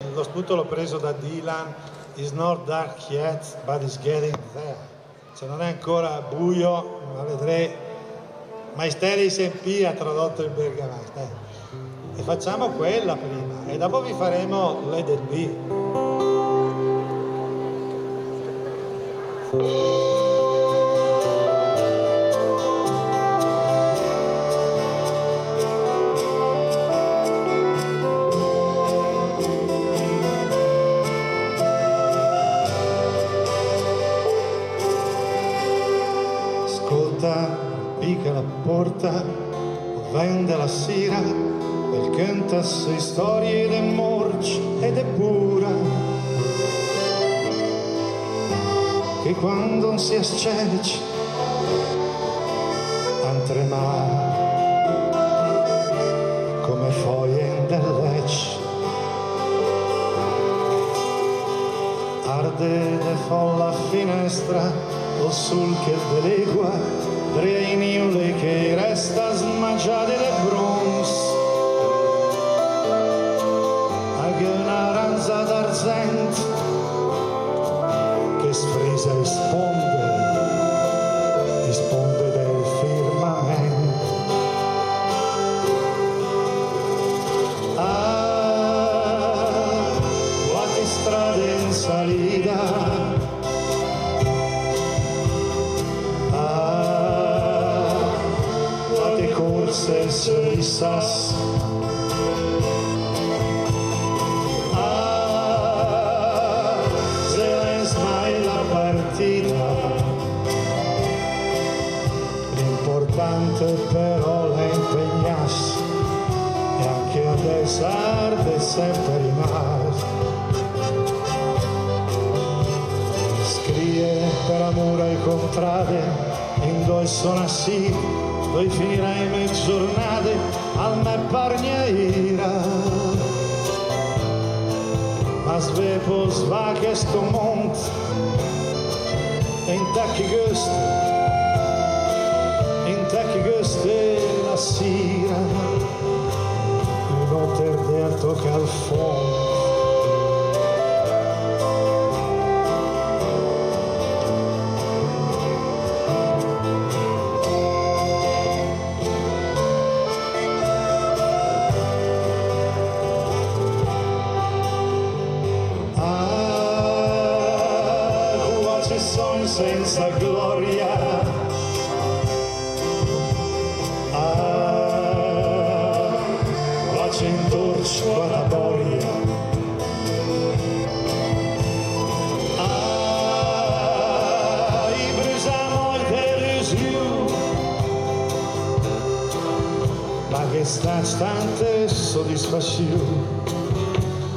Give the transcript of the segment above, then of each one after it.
Lo spunto l'ho preso da Dylan. It's not dark yet, but it's getting there. Cioè non è ancora buio, ma vedrei. Maesteris Empia tradotto in bergamasco. E facciamo quella prima e dopo vi faremo Let It Be. Ascolta, pica la porta, vende la sera, quel canta sue storie de morci ed è pura, che quando si asceci antremà come foglie del lec, arde de folla finestra o sul che delegua dreiniule che resta smangiate de brons, anche una ranza d'argent che sfrisa risponde del firmamento. Quante strade in salita, corse sui sassi, Zelensky la partita, l'importante però è impegnarsi e anche adesso arde sempre rimase. Scrive per amore ai contrade in dove sono assi, poi finirei le giornate al me pargneira, ma svepo sva che sto monte e in tacchi guste la sera non ter detto che al fondo senza gloria, la centorcia alla boria, i brusamo delusione, ma che sta stante soddisfazione,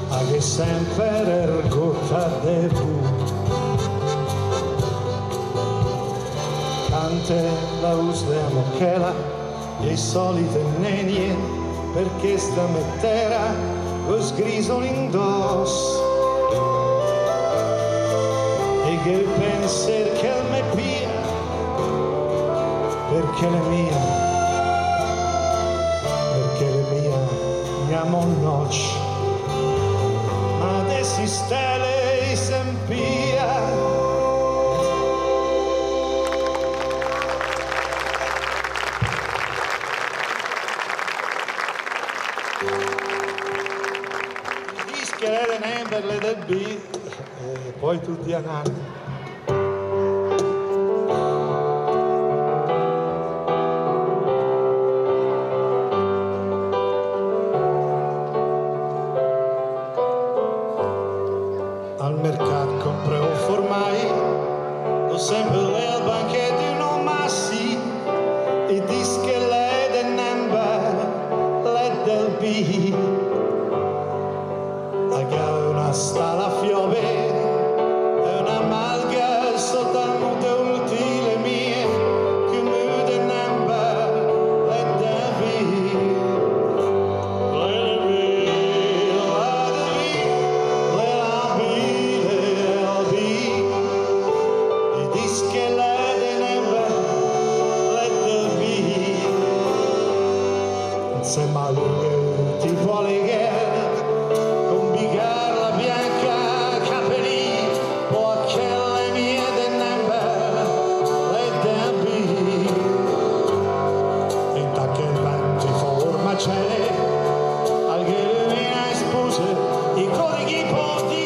ma che sempre ergota debut. La usle a mochela e i solite nenie perché sta mettera lo sgriso l'indosso e che penser che me pia perché le mia andiamo noce ma adesso stelle sempia. Chiarere Nember, le del B e poi tutti a Nanni. Al mercato compro un formai, ho sempre le banchetti non massi, i dischi le del Nember, le del B. Sta la fiove è una malga soltanto utile mie che mi denamba e devi i dischi le denamba e devi insieme a lui ti vuole che con bigare con l'equipo di